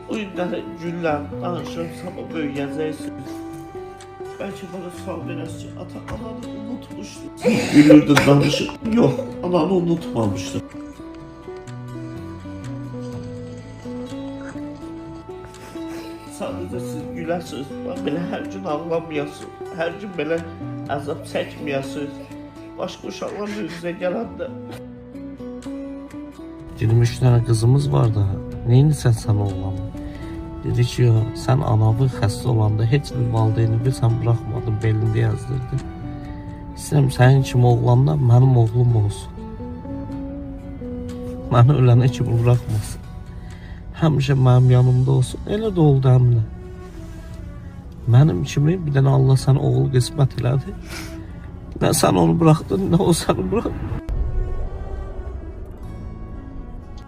Bu günləri, günlər danışırım, sabah böyüyəcəksiniz. Belki bana sağ verəsin ki, ata ananı unutmuşdu. Gülürdü, danışır. Yok, ananı unutmamıştım. Sadece siz güləsiniz, belə hər gün ağlamayasınız, hər gün belə əzab çəkməyəsiniz. Başqa uşaqlar üzrə gələndə. 23 tane kızımız var da, neyini sen oğlanı? Dedi ki, yo, sen anavı xəstə olanda heç bir valideyni bilsən bırakmadın, belində yazdırdın. İstəyirəm sənin kimi oğlanlar mənim oğlum olsun. Məni ölənə kimi bırakmasın. Həmişə mənim yanımda olsun. Elə də oldu həmlə. Mənim kimi bir dənə Allah sənə oğul qismət elədi. Nə sən onu bıraktın, nə o səni bıraktı.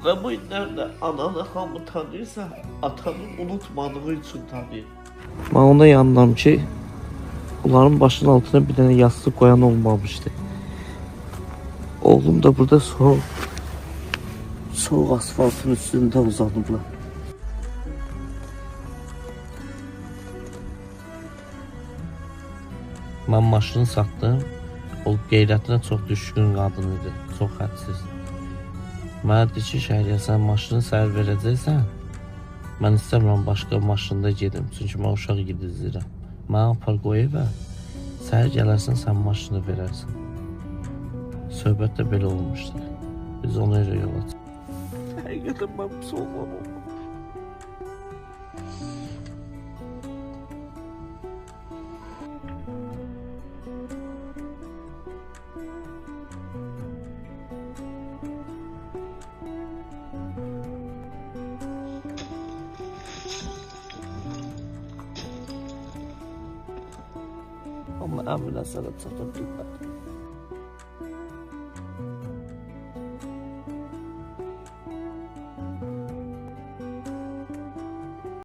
Və bu günlərdə ananı hamı tanıyırsa, atanı unutmadığı üçün tanıyır. Mən ona yandım ki, onların başının altına bir dənə yastık koyan olmamışdı. Oğlum da burada soğuk asfaltın üstünde uzanıblar. Mən maşını satdım. O qeyrətinə çox düşkün qadın idi. Çox hədsiz. Mənə dedi ki, Şəhriyə, sən maşını səhər verəcəksən. Mən istəmirəm başqa maşında gedim. Çünki mən uşaq gidizdirəm. Mənə apar qoy evə. Səhər gələrsən, sən maşını verərsən. Söhbət də belə olmuşdu. Biz ona görə yola çıxdıq. Həqiqətən mən pis olmam. Ama əminə sənə çata bilmədim.